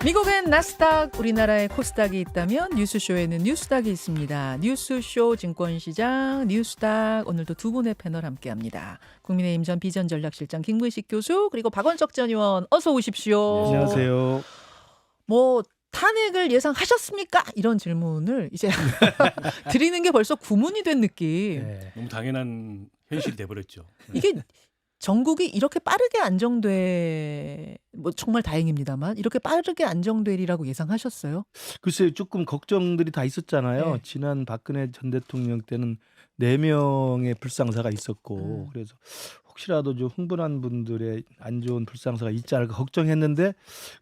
미국엔 나스닥, 우리나라에 코스닥이 있다면 뉴스쇼에는 뉴스닥이 있습니다. 뉴스쇼 증권시장 뉴스닥 오늘도 두 분의 패널 함께합니다. 국민의힘 전 비전전략실장 김근식 교수 그리고 박원석 전 의원 어서 오십시오. 안녕하세요. 뭐 탄핵을 예상하셨습니까? 이런 질문을 이제 드리는 게 벌써 구문이 된 느낌. 네. 너무 당연한 현실이 돼버렸죠. 이게 전국이 이렇게 빠르게 뭐 정말 다행입니다만 이렇게 빠르게 안정되리라고 예상하셨어요? 글쎄요, 조금 걱정들이 다 있었잖아요. 네. 지난 박근혜 전 대통령 때는 4명의 불상사가 있었고 그래서 혹시라도 좀 흥분한 분들의 안 좋은 불상사가 있지 않을까 걱정했는데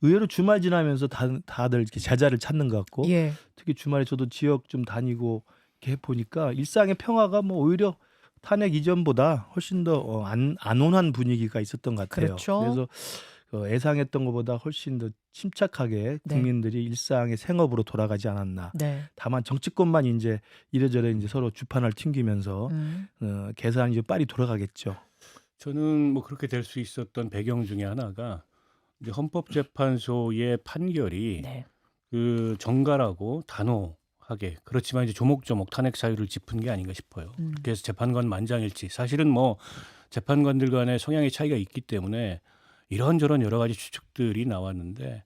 의외로 주말 지나면서 다들 이렇게 제자를 찾는 것 같고 예. 특히 주말에 저도 지역 좀 다니고 이렇게 보니까 일상의 평화가 뭐 오히려 탄핵 이전보다 훨씬 더 안온한 분위기가 있었던 것 같아요. 그렇죠. 그래서 예상했던 것보다 훨씬 더 침착하게 네. 국민들이 일상의 생업으로 돌아가지 않았나. 네. 다만 정치권만 이제 이래저래 이제 서로 주판을 튕기면서 계산이 좀 빨리 돌아가겠죠. 저는 뭐 그렇게 될 수 있었던 배경 중에 하나가 이제 헌법재판소의 판결이 네. 그 정갈하고 단호하게 그렇지만 이제 조목조목 탄핵 사유를 짚은 게 아닌가 싶어요. 그래서 재판관 만장일치. 사실은 뭐 재판관들 간의 성향의 차이가 있기 때문에 이런저런 여러 가지 추측들이 나왔는데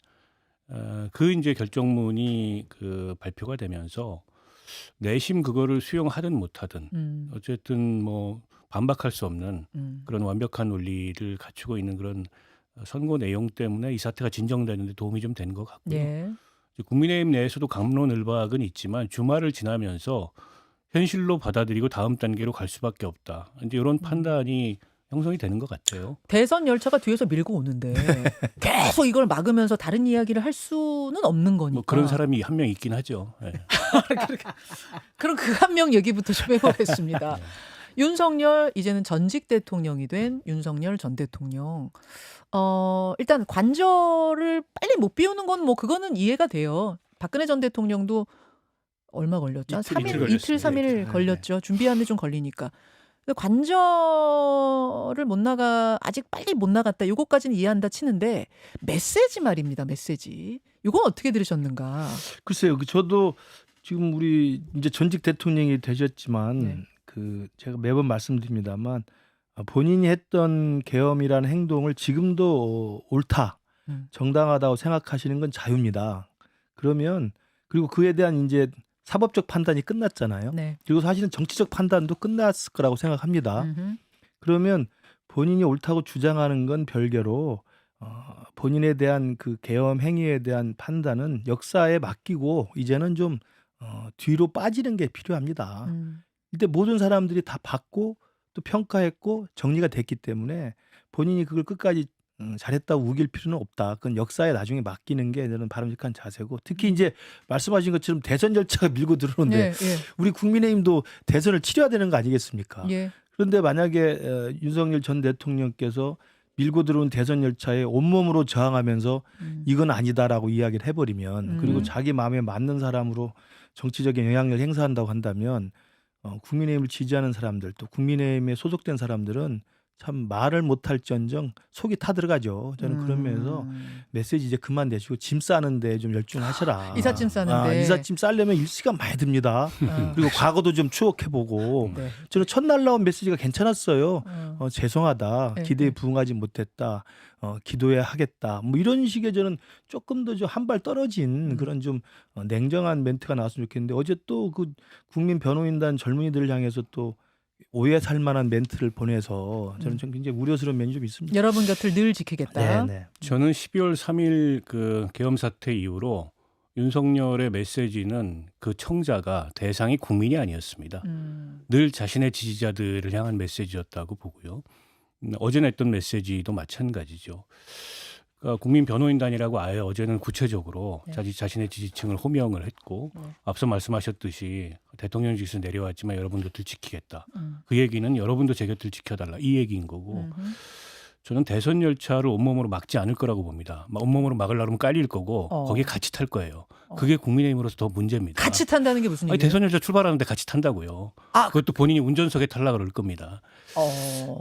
그 이제 결정문이 그 발표가 되면서 내심 그거를 수용하든 못하든 어쨌든 뭐 반박할 수 없는 그런 완벽한 논리를 갖추고 있는 그런 선고 내용 때문에 이 사태가 진정되는 데 도움이 좀 된 것 같고요. 예. 국민의힘 내에서도 갑론을박은 있지만 주말을 지나면서 현실로 받아들이고 다음 단계로 갈 수밖에 없다. 이제 이런 판단이 형성이 되는 것 같아요. 대선 열차가 뒤에서 밀고 오는데 계속 이걸 막으면서 다른 이야기를 할 수는 없는 거니까. 뭐 그런 사람이 한 명 있긴 하죠. 네. 그럼 그 한 명 얘기부터 좀 해보겠습니다. 윤석열 이제는 전직 대통령이 된 윤석열 전 대통령. 일단 관절을 빨리 못 비우는 건 뭐 그거는 이해가 돼요. 박근혜 전 대통령도 얼마 걸렸죠? 이틀 3일 걸렸죠. 준비하는데 좀 걸리니까. 근데 관절을 아직 빨리 못 나갔다. 요거까지는 이해한다 치는데 메시지 말입니다. 메시지. 이건 어떻게 들으셨는가? 글쎄요, 저도 지금 우리 이제 전직 대통령이 되셨지만 네. 제가 매번 말씀드립니다만 본인이 했던 계엄이라는 행동을 지금도 옳다, 정당하다고 생각하시는 건 자유입니다. 그리고 그에 대한 이제 사법적 판단이 끝났잖아요. 네. 그리고 사실은 정치적 판단도 끝났을 거라고 생각합니다. 그러면 본인이 옳다고 주장하는 건 별개로 본인에 대한 그 계엄 행위에 대한 판단은 역사에 맡기고 이제는 좀 뒤로 빠지는 게 필요합니다. 이때 모든 사람들이 다 봤고 또 평가했고 정리가 됐기 때문에 본인이 그걸 끝까지 잘했다고 우길 필요는 없다. 그건 역사에 나중에 맡기는 게 저는 바람직한 자세고 특히 이제 말씀하신 것처럼 대선 열차가 밀고 들어오는데 예, 예. 우리 국민의힘도 대선을 치러야 되는 거 아니겠습니까? 예. 그런데 만약에 윤석열 전 대통령께서 밀고 들어온 대선 열차에 온몸으로 저항하면서 이건 아니다라고 이야기를 해버리면 그리고 자기 마음에 맞는 사람으로 정치적인 영향력을 행사한다고 한다면 국민의힘을 지지하는 사람들 또 국민의힘에 소속된 사람들은 참 말을 못할지언정 속이 타들어가죠. 저는 그런 면에서 메시지 이제 그만 내시고 짐 싸는데 좀 열중하셔라. 이삿짐 싸는데. 이삿짐 싸려면 시간 많이 듭니다. 그리고 과거도 좀 추억해보고 네. 저는 첫날 나온 메시지가 괜찮았어요. 죄송하다. 네, 기대에 네. 부응하지 못했다. 기도해야 하겠다. 뭐 이런 식의 저는 조금 더 좀 한 발 떨어진 그런 좀 냉정한 멘트가 나왔으면 좋겠는데 어제 또 그 국민 변호인단 젊은이들을 향해서 또 오해 살 만한 멘트를 보내서 저는 좀 굉장히 우려스러운 면이 좀 있습니다. 여러분 곁을 늘 지키겠다. 네네. 저는 12월 3일 그 계엄 사태 이후로 윤석열의 메시지는 그 청자가 대상이 국민이 아니었습니다. 늘 자신의 지지자들을 향한 메시지였다고 보고요. 어제 냈던 메시지도 마찬가지죠. 그러니까 국민 변호인단이라고 아예 어제는 구체적으로 자신의 지지층을 호명을 했고 앞서 말씀하셨듯이 대통령직에서 내려왔지만 여러분 곁을 지키겠다. 그 얘기는 여러분도 제 곁을 지켜달라 이 얘기인 거고 저는 대선 열차를 온몸으로 막지 않을 거라고 봅니다. 온몸으로 막으려면 깔릴 거고 거기에 같이 탈 거예요. 그게 국민의힘으로서 더 문제입니다. 같이 탄다는 게 무슨 아니, 얘기예요? 대선 열차 출발하는데 같이 탄다고요. 그것도 본인이 운전석에 타려고 그럴 겁니다.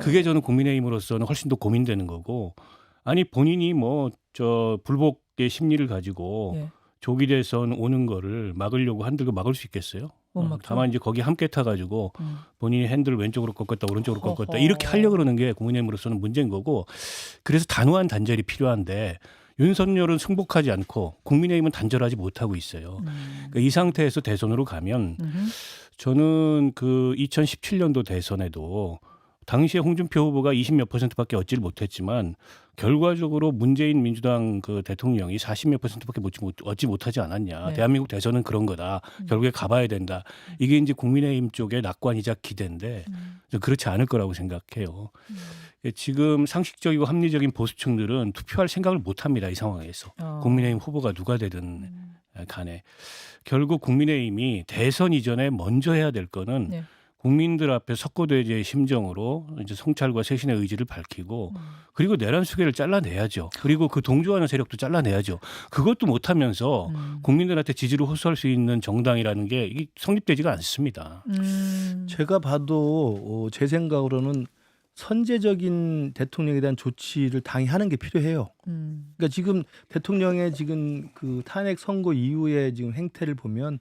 그게 저는 국민의힘으로서는 훨씬 더 고민되는 거고 아니 본인이 뭐 불복 민주적의 심리를 가지고 예. 조기 대선 오는 거를 막으려고 한들고 막을 수 있겠어요? 못 막죠. 다만 이제 거기 함께 타가지고 본인이 핸들을 왼쪽으로 꺾었다 오른쪽으로 꺾었다 허허. 이렇게 하려고 그러는 게 국민의힘으로서는 문제인 거고, 그래서 단호한 단절이 필요한데 윤석열은 승복하지 않고 국민의힘은 단절하지 못하고 있어요. 그러니까 이 상태에서 대선으로 가면 저는 그 2017년도 대선에도 당시에 홍준표 후보가 20몇 %밖에 얻지를 못했지만 결과적으로 문재인 민주당 그 대통령이 40몇 %밖에 얻지 못하지 않았냐. 네. 대한민국 대선은 그런 거다. 결국에 가봐야 된다. 이게 이제 국민의힘 쪽의 낙관이자 기대인데 그렇지 않을 거라고 생각해요. 지금 상식적이고 합리적인 보수층들은 투표할 생각을 못합니다. 이 상황에서. 국민의힘 후보가 누가 되든 간에. 결국 국민의힘이 대선 이전에 먼저 해야 될 거는 네. 국민들 앞에 석고대죄의 심정으로 이제 성찰과 쇄신의 의지를 밝히고 그리고 내란 수계를 잘라내야죠. 그리고 그 동조하는 세력도 잘라내야죠. 그것도 못하면서 국민들한테 지지를 호소할 수 있는 정당이라는 게 이게 성립되지가 않습니다. 제가 봐도 제 생각으로는 선제적인 대통령에 대한 조치를 당이 하는 게 필요해요. 그러니까 지금 대통령의 지금 그 탄핵 선고 이후에 지금 행태를 보면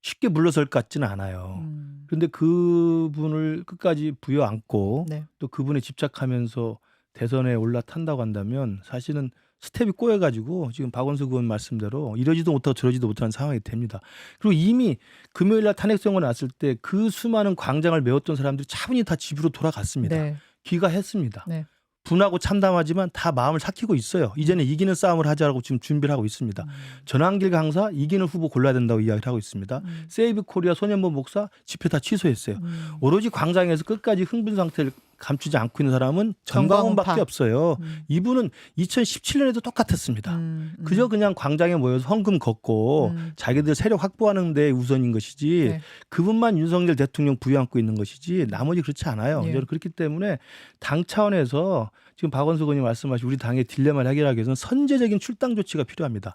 쉽게 물러설 것 같지는 않아요. 그런데 그분을 끝까지 부여안고 네. 또 그분에 집착하면서 대선에 올라탄다고 한다면 사실은 스텝이 꼬여가지고 지금 박원순 의원 말씀대로 이러지도 못하고 저러지도 못하는 상황이 됩니다. 그리고 이미 금요일날 탄핵 선고 났을 때 그 수많은 광장을 메웠던 사람들이 차분히 다 집으로 돌아갔습니다. 네. 귀가했습니다. 네. 분하고 참담하지만 다 마음을 삭히고 있어요. 이제는 이기는 싸움을 하자라고 지금 준비를 하고 있습니다. 전환길 강사 이기는 후보 골라야 된다고 이야기를 하고 있습니다. 세이브 코리아 소년범 목사 집회 다 취소했어요. 오로지 광장에서 끝까지 흥분 상태를 감추지 않고 있는 사람은 전광훈밖에 전광훈파. 없어요. 이분은 2017년에도 똑같았습니다. 그저 그냥 광장에 모여서 헌금 걷고 자기들 세력 확보하는 데 우선인 것이지 네. 그분만 윤석열 대통령 부여안고 있는 것이지 나머지 그렇지 않아요. 예. 저는 그렇기 때문에 당 차원에서 지금 박원순 의원이 말씀하신 우리 당의 딜레마를 해결하기 위해서는 선제적인 출당 조치가 필요합니다.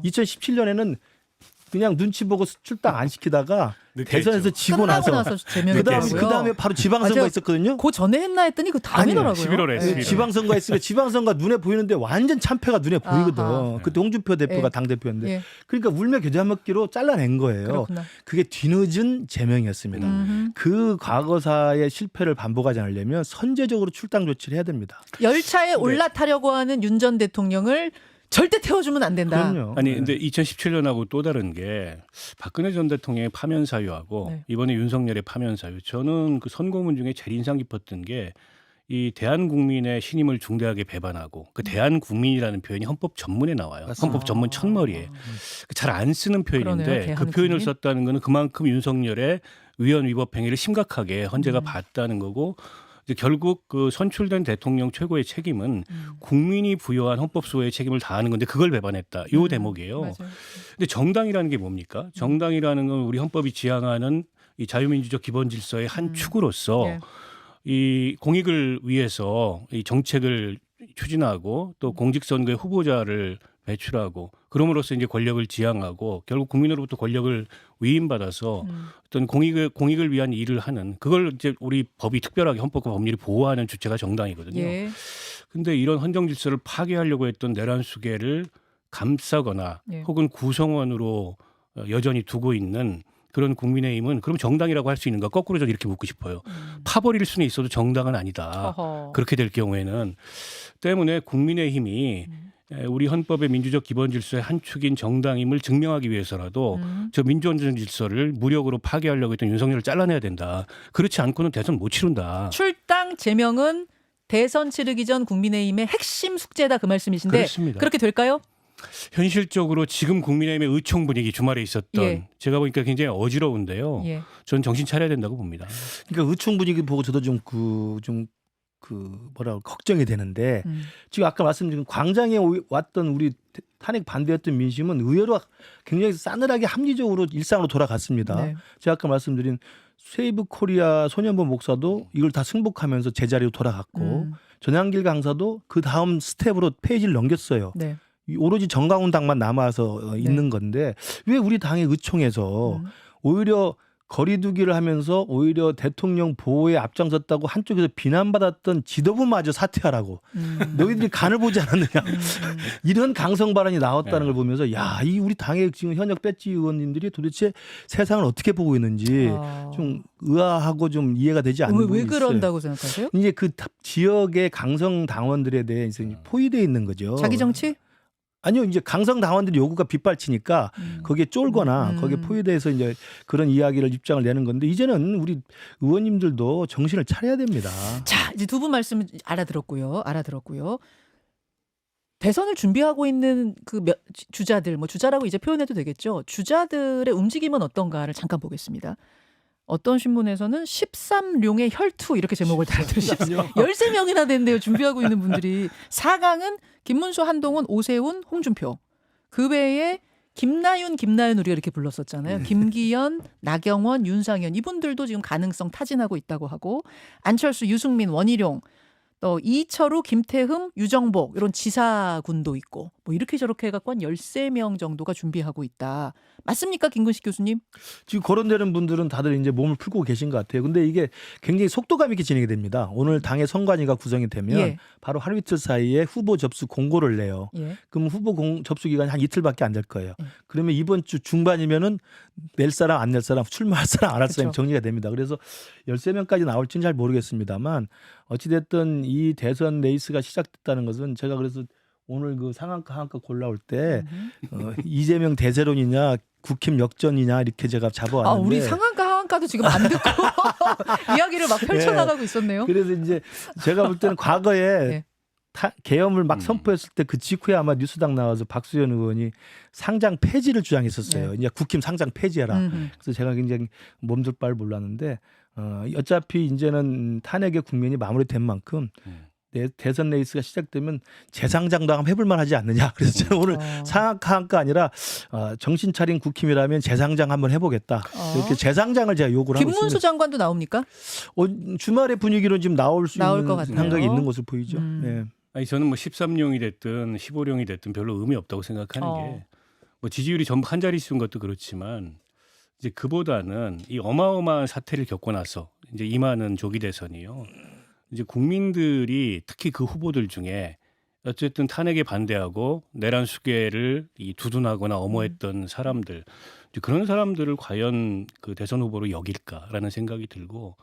2017년에는 그냥 눈치 보고 출당 안 시키다가 대선에서 지고 끝나고 나서 제명했더라고요. 그다음에 바로 지방선거가 맞아요. 있었거든요. 그 전에 했나 했더니 그 다음이더라고요. 11월에 네. 11월. 지방선거가 있으니까 지방선거가 눈에 보이는데 완전 참패가 눈에 보이거든. 아하. 그때 홍준표 대표가 예. 당대표였는데 예. 그러니까 울며 겨자 먹기로 잘라낸 거예요. 그렇구나. 그게 뒤늦은 제명이었습니다. 그 과거사의 실패를 반복하지 않으려면 선제적으로 출당 조치를 해야 됩니다. 열차에 올라타려고 하는 윤 전 대통령을 절대 태워주면 안 된다. 그럼요. 아니 네. 근데 2017년하고 또 다른 게 박근혜 전 대통령의 파면 사유하고 네. 이번에 윤석열의 파면 사유. 저는 그 선고문 중에 제일 인상 깊었던 게 이 대한국민의 신임을 중대하게 배반하고 그 대한국민이라는 표현이 헌법 전문에 나와요. 맞습니다. 헌법 전문 첫머리에. 잘 안 쓰는 표현인데 그러네요, 그 표현을 대한국민. 썼다는 거는 그만큼 윤석열의 위헌 위법 행위를 심각하게 헌재가 봤다는 거고 이제 결국 그 선출된 대통령 최고의 책임은 국민이 부여한 헌법소의 책임을 다하는 건데 그걸 배반했다. 이 대목이에요. 맞아요. 근데 정당이라는 게 뭡니까? 정당이라는 건 우리 헌법이 지향하는 이 자유민주적 기본 질서의 한 축으로서 예. 이 공익을 위해서 이 정책을 추진하고 또 공직선거의 후보자를 배출하고 그럼으로써 이제 권력을 지향하고 결국 국민으로부터 권력을 위임받아서 어떤 공익을 위한 일을 하는 그걸 이제 우리 법이 특별하게 헌법과 법률이 보호하는 주체가 정당이거든요. 예. 근데 이런 헌정 질서를 파괴하려고 했던 내란 수계를 감싸거나 예. 혹은 구성원으로 여전히 두고 있는 그런 국민의힘은 그럼 정당이라고 할 수 있는가? 거꾸로 저는 이렇게 묻고 싶어요. 파버릴 수는 있어도 정당은 아니다. 어허. 그렇게 될 경우에는 때문에 국민의힘이 우리 헌법의 민주적 기본 질서의 한 축인 정당임을 증명하기 위해서라도 저 민주헌정 질서를 무력으로 파괴하려고 했던 윤석열을 잘라내야 된다. 그렇지 않고는 대선 못 치른다. 출당 제명은 대선 치르기 전 국민의힘의 핵심 숙제다 그 말씀이신데 그렇습니다. 그렇게 될까요? 현실적으로 지금 국민의힘의 의총 분위기 주말에 있었던 예. 제가 보니까 굉장히 어지러운데요. 예. 전 정신 차려야 된다고 봅니다. 그러니까 의총 분위기 보고 저도 좀 뭐라고 걱정이 되는데 지금 아까 말씀드린 광장에 왔던 우리 탄핵 반대했던 민심은 의외로 굉장히 싸늘하게 합리적으로 일상으로 돌아갔습니다. 네. 제가 아까 말씀드린 세이브 코리아 소년범 목사도 이걸 다 승복하면서 제자리로 돌아갔고 전향길 강사도 그 다음 스텝으로 페이지를 넘겼어요. 네. 오로지 정강훈 당만 남아서 있는 건데 왜 우리 당의 의총에서 오히려 거리두기를 하면서 오히려 대통령 보호에 앞장섰다고 한쪽에서 비난받았던 지도부마저 사퇴하라고. 너희들이 간을 보지 않았느냐. 이런 강성 발언이 나왔다는 걸 보면서 야, 이 우리 당의 지금 현역 배지 의원님들이 도대체 세상을 어떻게 보고 있는지 좀 의아하고 좀 이해가 되지 않는 부분이 왜 있어요. 그런다고 생각하세요? 이제 그 지역의 강성 당원들에 대해서 포위되어 있는 거죠. 자기 정치? 아니요, 이제 강성 당원들이 요구가 빗발치니까 거기에 쫄거나 거기에 포위돼서 이제 그런 이야기를 입장을 내는 건데 이제는 우리 의원님들도 정신을 차려야 됩니다. 자, 이제 두 분 말씀 알아들었고요. 대선을 준비하고 있는 그 주자들, 뭐 주자라고 이제 표현해도 되겠죠. 주자들의 움직임은 어떤가를 잠깐 보겠습니다. 어떤 신문에서는 13룡의 혈투 이렇게 제목을 달았더라고요. 13명이나 된대요. 준비하고 있는 분들이. 4강은 김문수, 한동훈, 오세훈, 홍준표. 그 외에 김나윤 우리가 이렇게 불렀었잖아요. 김기현, 나경원, 윤상현 이분들도 지금 가능성 타진하고 있다고 하고 안철수, 유승민, 원희룡 또 이철우, 김태흠, 유정복 이런 지사군도 있고 뭐 이렇게 저렇게 해갖고 한 13명 정도가 준비하고 있다. 맞습니까, 김근식 교수님? 지금 거론되는 분들은 다들 이제 몸을 풀고 계신 것 같아요. 근데 이게 굉장히 속도감 있게 진행이 됩니다. 오늘 당의 선관위가 구성이 되면 예. 바로 하루 이틀 사이에 후보 접수 공고를 내요. 예. 그럼 후보 접수 기간이 한 이틀밖에 안 될 거예요. 그러면 이번 주 중반이면은 낼 사람 안 낼 사람, 출마할 사람 안 할 사람 그렇죠. 정리가 됩니다. 그래서 13명까지 나올지는 잘 모르겠습니다만 어찌됐든 이 대선 레이스가 시작됐다는 것은 제가 그래서 오늘 그 상한가 하한가 골라올 때 이재명 대세론이냐 국힘 역전이냐 이렇게 제가 잡아왔는데 우리 상한가 하한가도 지금 안 듣고 이야기를 막 펼쳐나가고 있었네요. 그래서 이제 제가 볼 때는 과거에 네. 계엄을 막 선포했을 때 그 직후에 아마 뉴스당 나와서 박수현 의원이 상장 폐지를 주장했었어요. 네. 이제 국힘 상장 폐지해라. 그래서 제가 굉장히 몸둘 바를 몰랐는데 어차피 이제는 탄핵의 국면이 마무리된 만큼 대선 레이스가 시작되면 재상장도 한번 해볼 만하지 않느냐. 그래서 저는 오늘 상한가 아니라 정신 차린 국힘이라면 재상장 한번 해보겠다. 이렇게 재상장을 제가 요구를 하고 있습니다. 김문수 장관도 나옵니까? 주말의 분위기로 지금 나올 수 나올 있는 것 같아요. 생각이 있는 것으로 보이죠. 네. 아니 저는 뭐 13룡이 됐든 15룡이 됐든 별로 의미 없다고 생각하는 게 뭐 지지율이 전부 한 자릿수인 것도 그렇지만 이제 그보다는 이 어마어마한 사태를 겪고 나서 이제 임하는 조기 대선이요. 이제 국민들이 특히 그 후보들 중에 어쨌든 탄핵에 반대하고 내란 수괴를 이 두둔하거나 엄호했던 사람들, 이제 그런 사람들을 과연 그 대선 후보로 여길까라는 생각이 들고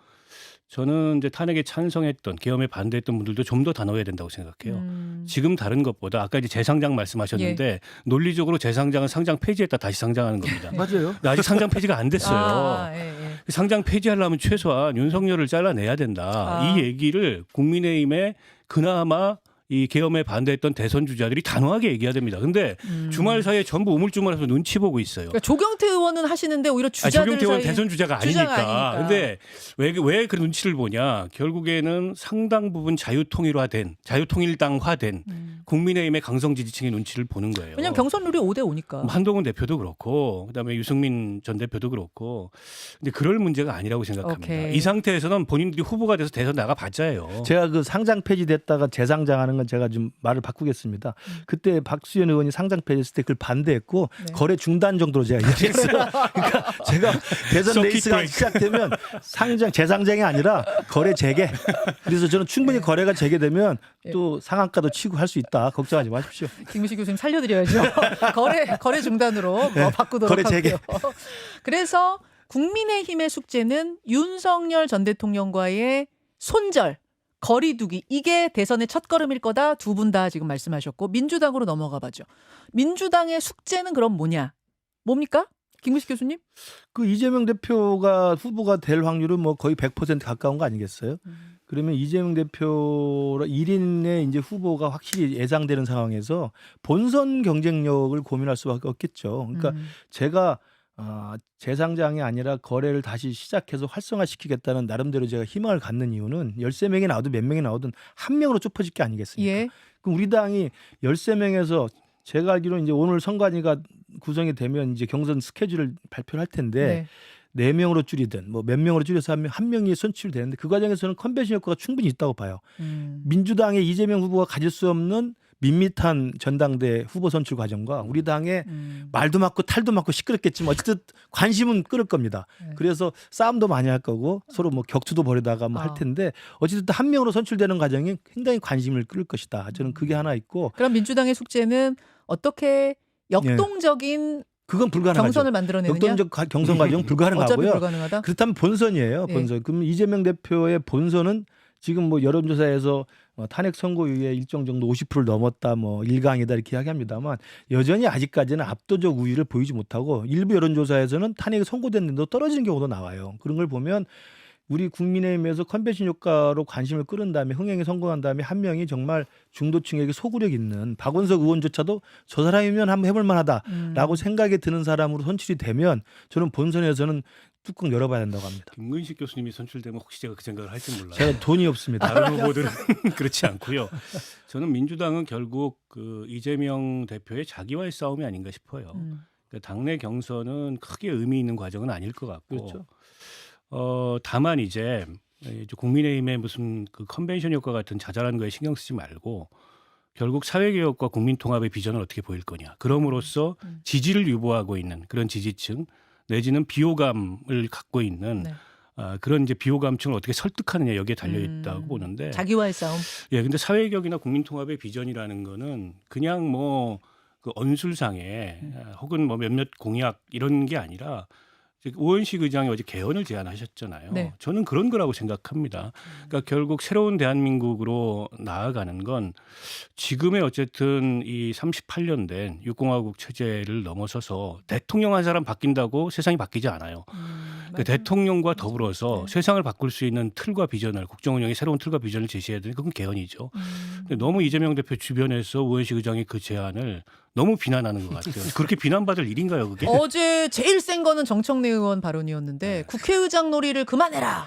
저는 이제 탄핵에 찬성했던 계엄에 반대했던 분들도 좀 더 단호해야 된다고 생각해요. 지금 다른 것보다 아까 이제 재상장 말씀하셨는데 논리적으로 재상장은 상장 폐지했다 다시 상장하는 겁니다. 맞아요. 근데 아직 상장 폐지가 안 됐어요. 예. 상장 폐지하려면 최소한 윤석열을 잘라내야 된다. 이 얘기를 국민의힘에 그나마 이 계엄에 반대했던 대선 주자들이 단호하게 얘기해야 됩니다. 근데 주말 사이에 전부 우물쭈물해서 눈치 보고 있어요. 그러니까 조경태 의원은 하시는데 오히려 주자들 조경태 의원 사이에 대선 주자가 아니니까. 근데 왜 그 눈치를 보냐? 결국에는 상당 부분 자유통일당화된 국민의힘의 강성 지지층의 눈치를 보는 거예요. 왜냐하면 경선률이 5대5니까. 한동훈 대표도 그렇고 그다음에 유승민 전 대표도 그렇고. 근데 그럴 문제가 아니라고 생각합니다. 오케이. 이 상태에서는 본인들이 후보가 돼서 대선 나가봤자예요. 제가 그 상장 폐지됐다가 재상장하는 건 제가 좀 말을 바꾸겠습니다. 그때 박수현 의원이 상장 폐지했을 때 그걸 반대했고 거래 중단 정도로 제가 이야기했어요. 그러니까 제가 대선 레이스가 시작되면 재상장이 아니라 거래 재개. 그래서 저는 충분히 거래가 재개되면 또 상한가도 치고 할 수 있다. 걱정하지 마십시오. 김무식 교수님 살려드려야죠. 거래 중단으로 바꾸도록 거래 재개. 하고요. 그래서 국민의힘의 숙제는 윤석열 전 대통령과의 손절, 거리두기 이게 대선의 첫걸음일 거다. 두 분 다 지금 말씀하셨고 민주당으로 넘어가 봐죠. 민주당의 숙제는 그럼 뭡니까? 김무식 교수님? 그 이재명 대표가 후보가 될 확률은 뭐 거의 100% 가까운 거 아니겠어요? 그러면 이재명 대표 1인의 이제 후보가 확실히 예상되는 상황에서 본선 경쟁력을 고민할 수밖에 없겠죠. 그러니까 제가 재상장이 아니라 거래를 다시 시작해서 활성화시키겠다는 나름대로 제가 희망을 갖는 이유는 13명이 나오든 몇 명이 나오든 한 명으로 좁혀질 게 아니겠습니까? 예. 그럼 우리 당이 13명에서 제가 알기로는 이제 오늘 선관위가 구성이 되면 이제 경선 스케줄을 발표를 할 텐데 네 명으로 줄이든 뭐 몇 명으로 줄여서 한 명이 선출이 되는데 그 과정에서는 컨벤션 효과가 충분히 있다고 봐요. 민주당의 이재명 후보가 가질 수 없는 밋밋한 전당대 후보 선출 과정과 우리 당의 말도 많고 탈도 많고 시끄럽겠지만 어쨌든 관심은 끌을 겁니다. 네. 그래서 싸움도 많이 할 거고 서로 뭐 격투도 벌이다가 뭐 할 텐데 어쨌든 한 명으로 선출되는 과정이 굉장히 관심을 끌 것이다. 저는 그게 하나 있고. 그럼 민주당의 숙제는 어떻게 역동적인 그건 불가능하죠. 경선을 만들어내느냐? 역동적 경선 과정 어차피 불가능하고요. 불가능하다. 그렇다면 본선이에요. 본선. 그럼 이재명 대표의 본선은 지금 뭐 여론조사에서 탄핵 선고율의 일정 정도 50%를 넘었다, 뭐 1강이다 이렇게 이야기합니다만 여전히 아직까지는 압도적 우위를 보이지 못하고 일부 여론조사에서는 탄핵이 선고됐는데도 떨어지는 경우도 나와요. 그런 걸 보면 우리 국민의힘에서 컨벤션 효과로 관심을 끌은 다음에 흥행에 성공한 다음에 한 명이 정말 중도층에게 소구력 있는 박원석 의원조차도 저 사람이면 한번 해볼 만하다라고 생각이 드는 사람으로 선출이 되면 저는 본선에서는 뚜껑 열어봐야 된다고 합니다. 김근식 교수님이 선출되면 혹시 제가 그 생각을 할지 몰라요. 제가 돈이 없습니다. 다른 후보들은 그렇지 않고요. 저는 민주당은 결국 그 이재명 대표의 자기와의 싸움이 아닌가 싶어요. 그러니까 당내 경선은 크게 의미 있는 과정은 아닐 것 같고, 그렇죠. 다만 이제 국민의힘의 무슨 그 컨벤션 효과 같은 자잘한 거에 신경 쓰지 말고 결국 사회개혁과 국민통합의 비전을 어떻게 보일 거냐. 그럼으로써 지지를 유보하고 있는 그런 지지층 내지는 비호감을 갖고 있는 그런 이제 비호감층을 어떻게 설득하느냐 여기에 달려 있다고 보는데. 자기와의 싸움. 예, 근데 사회개혁이나 국민통합의 비전이라는 거는 그냥 뭐 그 언술상에 혹은 뭐 몇몇 공약 이런 게 아니라 우원식 의장이 어제 개헌을 제안하셨잖아요. 네. 저는 그런 거라고 생각합니다. 그러니까 결국 새로운 대한민국으로 나아가는 건 지금의 어쨌든 이 38년 된 육공화국 체제를 넘어서서 대통령 한 사람 바뀐다고 세상이 바뀌지 않아요. 그 대통령과 더불어서 세상을 바꿀 수 있는 틀과 비전을 국정운영의 새로운 틀과 비전을 제시해야 되는 그건 개헌이죠. 근데 너무 이재명 대표 주변에서 우원식 의장이 그 제안을 너무 비난하는 것 같아요. 그렇게 비난받을 일인가요, 그게? 어제 제일 센 거는 정청래 의원 발언이었는데 국회의장 놀이를 그만해라.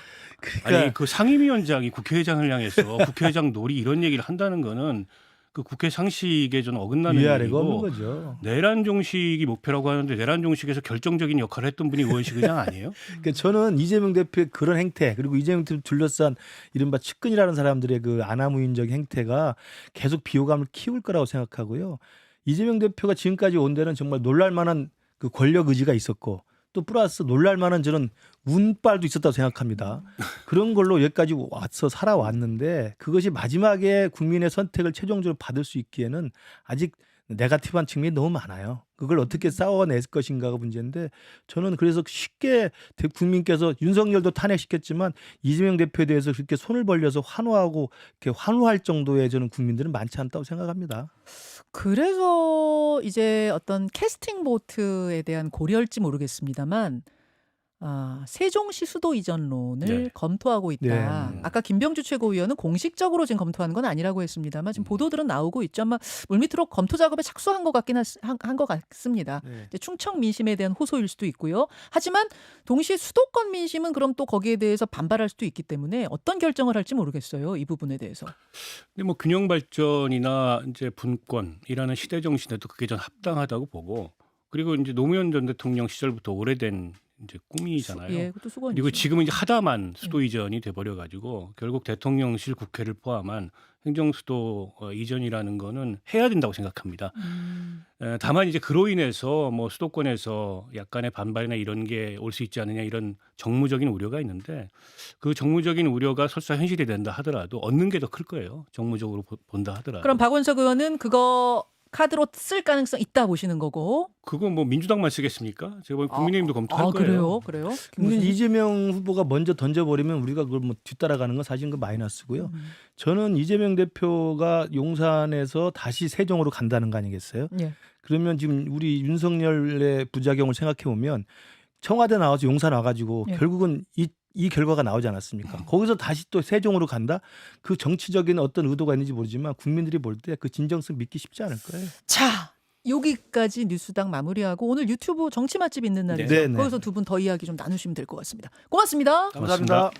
아니 그 상임위원장이 국회의장을 향해서 국회의장 놀이 이런 얘기를 한다는 거는 그 국회 상식에 좀 어긋나는 위아래가 없는 일이고 거죠. 내란 종식이 목표라고 하는데 내란 종식에서 결정적인 역할을 했던 분이 우원식 의장 아니에요? 그러니까 저는 이재명 대표의 그런 행태 그리고 이재명 대표 둘러싼 이른바 측근이라는 사람들의 그 아나무인적 행태가 계속 비호감을 키울 거라고 생각하고요. 이재명 대표가 지금까지 온 데는 정말 놀랄만한 그 권력 의지가 있었고 또 플러스 놀랄만한 저는 운빨도 있었다고 생각합니다. 그런 걸로 여기까지 와서 살아왔는데 그것이 마지막에 국민의 선택을 최종적으로 받을 수 있기에는 아직 네거티브한 측면이 너무 많아요. 그걸 어떻게 싸워낼 것인가가 문제인데 저는 그래서 쉽게 국민께서 윤석열도 탄핵시켰지만 이재명 대표에 대해서 그렇게 손을 벌려서 환호하고 이렇게 환호할 정도의 저는 국민들은 많지 않다고 생각합니다. 그래서 이제 어떤 캐스팅 보트에 대한 고려일지 모르겠습니다만 세종시 수도 이전론을 검토하고 있다. 네. 아까 김병주 최고위원은 공식적으로 지금 검토하는 건 아니라고 했습니다만 지금 보도들은 나오고 있죠. 아마 물밑으로 검토 작업에 착수한 것 같긴 한 것 같습니다. 이제 충청 민심에 대한 호소일 수도 있고요. 하지만 동시에 수도권 민심은 그럼 또 거기에 대해서 반발할 수도 있기 때문에 어떤 결정을 할지 모르겠어요. 이 부분에 대해서. 근데 뭐 균형 발전이나 이제 분권이라는 시대 정신에도 그게 전 합당하다고 보고 그리고 이제 노무현 전 대통령 시절부터 오래된 이제 꿈이잖아요. 예, 그것도 수건이죠. 그리고 지금은 이제 하다만 수도 이전이 돼버려 가지고 결국 대통령실 국회를 포함한 행정수도 이전이라는 거는 해야 된다고 생각합니다. 다만 이제 그로 인해서 뭐 수도권에서 약간의 반발이나 이런 게 올 수 있지 않느냐 이런 정무적인 우려가 있는데 그 정무적인 우려가 설사 현실이 된다 하더라도 얻는 게 더 클 거예요. 정무적으로 본다 하더라도. 그럼 박원석 의원은 그거 카드로 쓸 가능성 있다 보시는 거고. 그거 뭐 민주당만 쓰겠습니까? 제가 보기엔 국민의힘도 검토할 거예요. 그래요? 근데 이재명 후보가 먼저 던져버리면 우리가 그걸 뭐 뒤따라가는 건 사실 그 마이너스고요. 저는 이재명 대표가 용산에서 다시 세종으로 간다는 거 아니겠어요? 예. 그러면 지금 우리 윤석열의 부작용을 생각해 보면 청와대 나와서 용산 와가지고 결국은 이 결과가 나오지 않았습니까? 거기서 다시 또 세종으로 간다? 그 정치적인 어떤 의도가 있는지 모르지만 국민들이 볼 때 그 진정성 믿기 쉽지 않을 거예요. 자, 여기까지 뉴스당 마무리하고 오늘 유튜브 정치 맛집 있는 날이죠. 네, 네. 거기서 두 분 더 이야기 좀 나누시면 될 것 같습니다. 고맙습니다. 감사합니다.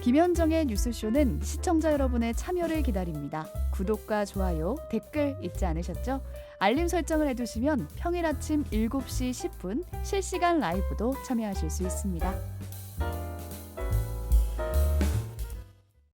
김현정의 뉴스쇼는 시청자 여러분의 참여를 기다립니다. 구독과 좋아요, 댓글 잊지 않으셨죠? 알림 설정을 해두시면 평일 아침 7시 10분 실시간 라이브도 참여하실 수 있습니다.